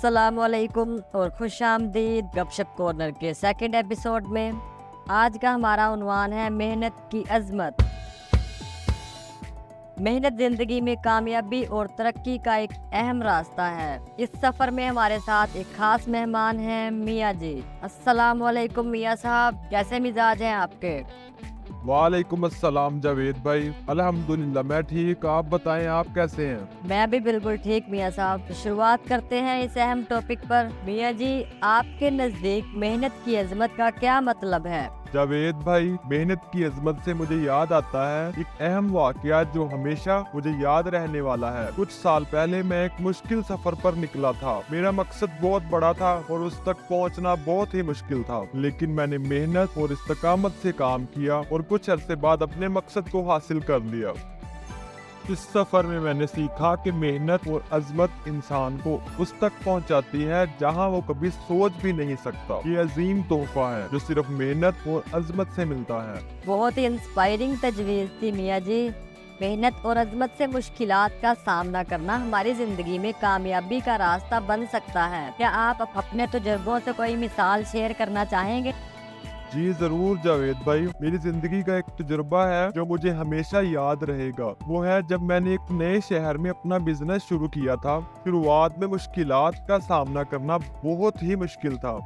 अस्सलाम वालेकुम और खुश आमदीद गपशप कॉर्नर के सेकंड एपिसोड में। आज का हमारा उन्वान है मेहनत की अजमत। मेहनत जिंदगी में कामयाबी और तरक्की का एक अहम रास्ता है। इस सफ़र में हमारे साथ एक खास मेहमान हैं मियाँ जी। अस्सलाम वालेकुम मियाँ साहब, कैसे मिजाज हैं आपके? वालेकुम अस्सलाम जावेद भाई, अल्हम्दुलिल्लाह मैं ठीक। आप बताएं, आप कैसे हैं? मैं भी बिल्कुल ठीक मियाँ साहब। तो शुरुआत करते हैं इस अहम टॉपिक पर। मियाँ जी, आपके नज़दीक मेहनत की अजमत का क्या मतलब है? जावेद भाई, मेहनत की अजमत से मुझे याद आता है एक अहम वाकया जो हमेशा मुझे याद रहने वाला है। कुछ साल पहले मैं एक मुश्किल सफर पर निकला था। मेरा मकसद बहुत बड़ा था और उस तक पहुंचना बहुत ही मुश्किल था, लेकिन मैंने मेहनत और इस्तकामत से काम किया और कुछ अरसे बाद अपने मकसद को हासिल कर लिया। इस सफर में मैंने सीखा कि मेहनत और अजमत इंसान को उस तक पहुंचाती है जहां वो कभी सोच भी नहीं सकता। ये अजीम तोहफा है जो सिर्फ मेहनत और अजमत से मिलता है। बहुत ही इंस्पायरिंग तजवीज़ थी मियाँ जी। मेहनत और अजमत से मुश्किलात का सामना करना हमारी जिंदगी में कामयाबी का रास्ता बन सकता है। क्या आप अपने तजुर्बों से कोई मिसाल शेयर करना चाहेंगे? जी जरूर जावेद भाई, मेरी जिंदगी का एक तजुर्बा है जो मुझे हमेशा याद रहेगा। वो है जब मैंने एक नए शहर में अपना बिजनेस शुरू किया था। शुरुआत में मुश्किलात का सामना करना बहुत ही मुश्किल था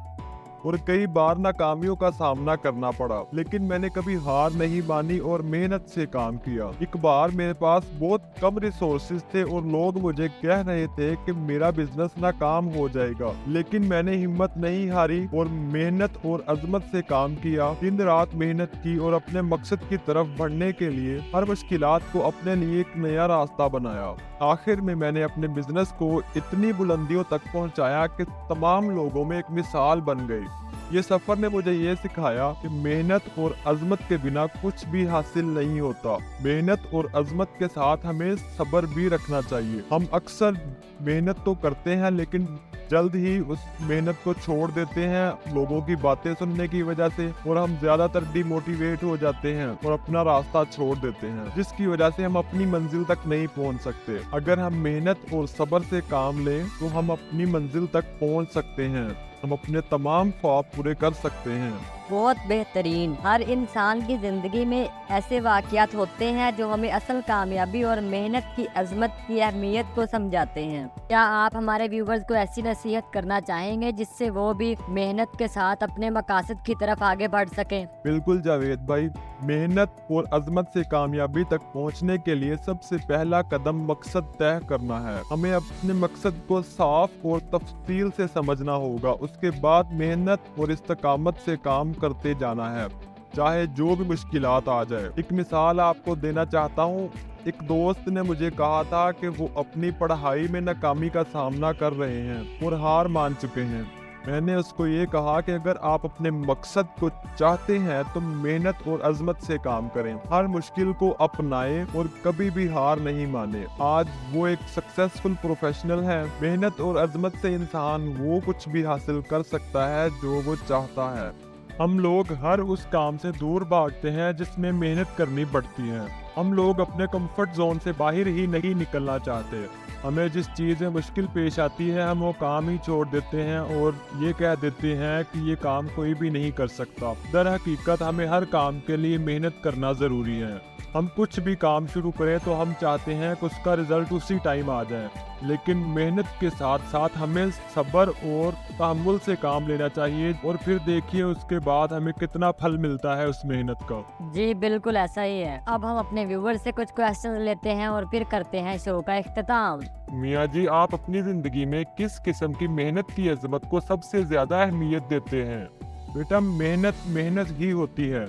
और कई बार नाकामियों का सामना करना पड़ा, लेकिन मैंने कभी हार नहीं मानी और मेहनत से काम किया। एक बार मेरे पास बहुत कम रिसोर्सेज थे और लोग मुझे कह रहे थे कि मेरा बिजनेस नाकाम हो जाएगा, लेकिन मैंने हिम्मत नहीं हारी और मेहनत और अजमत से काम किया। दिन रात मेहनत की और अपने मकसद की तरफ बढ़ने के लिए हर मुश्किलात को अपने लिए एक नया रास्ता बनाया। आखिर में मैंने अपने बिजनेस को इतनी बुलंदियों तक पहुंचाया कि तमाम लोगों में एक मिसाल बन गई। ये सफर ने मुझे ये सिखाया कि मेहनत और अजमत के बिना कुछ भी हासिल नहीं होता। मेहनत और अजमत के साथ हमें सब्र भी रखना चाहिए। हम अक्सर मेहनत तो करते हैं लेकिन जल्द ही उस मेहनत को छोड़ देते हैं लोगों की बातें सुनने की वजह से, और हम ज्यादातर डिमोटिवेट हो जाते हैं और अपना रास्ता छोड़ देते हैं, जिसकी वजह से हम अपनी मंजिल तक नहीं पहुंच सकते। अगर हम मेहनत और सब्र से काम लें तो हम अपनी मंजिल तक पहुंच सकते हैं। हम अपने तमाम ख्वाब पूरे कर सकते हैं। बहुत बेहतरीन। हर इंसान की जिंदगी में ऐसे वाक़यात होते हैं जो हमें असल कामयाबी और मेहनत की अजमत की अहमियत को समझाते हैं। क्या आप हमारे व्यूवर्स को ऐसी नसीहत करना चाहेंगे जिससे वो भी मेहनत के साथ अपने मकासद की तरफ आगे बढ़ सकें? बिल्कुल जावेद भाई, मेहनत और अजमत से कामयाबी तक पहुंचने के लिए सबसे पहला कदम मकसद तय करना है। हमें अपने मकसद को साफ और तफसील से समझना होगा। उसके बाद मेहनत और इस्तकामत से काम करते जाना है, चाहे जो भी मुश्किलात आ जाए। एक मिसाल आपको देना चाहता हूँ। एक दोस्त ने मुझे कहा था कि वो अपनी पढ़ाई में नाकामी का सामना कर रहे हैं और हार मान चुके हैं। मैंने उसको ये कहा कि अगर आप अपने मकसद को चाहते हैं तो मेहनत और अजमत से काम करें, हर मुश्किल को अपनाएं और कभी भी हार नहीं माने। आज वो एक सक्सेसफुल प्रोफेशनल है। मेहनत और अजमत से इंसान वो कुछ भी हासिल कर सकता है जो वो चाहता है। हम लोग हर उस काम से दूर भागते हैं जिसमें मेहनत करनी पड़ती है। हम लोग अपने कंफर्ट जोन से बाहर ही नहीं निकलना चाहते। हमें जिस चीज़ में मुश्किल पेश आती है हम वो काम ही छोड़ देते हैं और ये कह देते हैं कि ये काम कोई भी नहीं कर सकता। दर हकीकत हमें हर काम के लिए मेहनत करना ज़रूरी है। हम कुछ भी काम शुरू करें तो हम चाहते हैं कि उसका रिजल्ट उसी टाइम आ जाए, लेकिन मेहनत के साथ साथ हमें सब्र और तहम्मुल से काम लेना चाहिए और फिर देखिए उसके बाद हमें कितना फल मिलता है उस मेहनत का। जी बिल्कुल ऐसा ही है। अब हम अपने व्यूवर से कुछ क्वेश्चन लेते हैं और फिर करते हैं शो का इख्तिताम। मियाँ जी, आप अपनी जिंदगी में किस किस्म की मेहनत की अजमत को सबसे ज्यादा अहमियत देते हैं? बेटा, मेहनत ही होती है,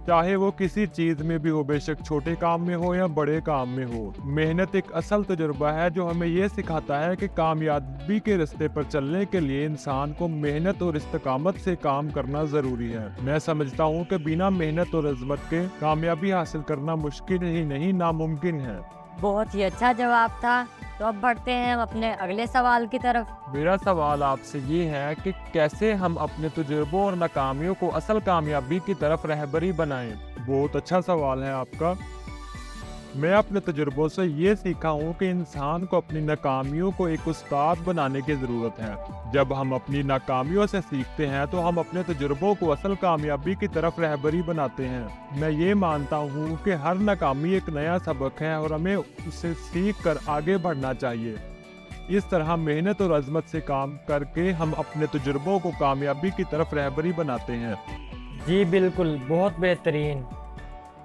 चाहे वो किसी चीज में भी हो, बेशक छोटे काम में हो या बड़े काम में हो। मेहनत एक असल तजुर्बा है जो हमें ये सिखाता है कि कामयाबी के रास्ते पर चलने के लिए इंसान को मेहनत और इस्तकामत से काम करना जरूरी है। मैं समझता हूँ कि बिना मेहनत और अजमत के कामयाबी हासिल करना मुश्किल ही नहीं, नामुमकिन है। बहुत ही अच्छा जवाब था। तो अब बढ़ते हैं हम अपने अगले सवाल की तरफ। मेरा सवाल आपसे ये है कि कैसे हम अपने तजुर्बों और नाकामियों को असल कामयाबी की तरफ रहबरी बनाएं? बहुत अच्छा सवाल है आपका। میں اپنے تجربوں سے یہ سیکھا ہوں کہ انسان کو اپنی ناکامیوں کو ایک استاد بنانے کی ضرورت ہے۔ جب ہم اپنی ناکامیوں سے سیکھتے ہیں تو ہم اپنے تجربوں کو اصل کامیابی کی طرف رہبری بناتے ہیں۔ میں یہ مانتا ہوں کہ ہر ناکامی ایک نیا سبق ہے اور ہمیں اسے سیکھ کر آگے بڑھنا چاہیے۔ اس طرح محنت اور عظمت سے کام کر کے ہم اپنے تجربوں کو کامیابی کی طرف رہبری بناتے ہیں۔ جی بالکل، بہت بہترین۔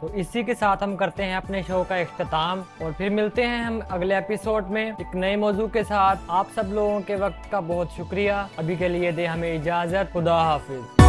تو اسی کے ساتھ ہم کرتے ہیں اپنے شو کا اختتام، اور پھر ملتے ہیں ہم اگلے ایپیسوڈ میں ایک نئے موضوع کے ساتھ۔ آپ سب لوگوں کے وقت کا بہت شکریہ۔ ابھی کے لیے دے ہمیں اجازت۔ خدا حافظ۔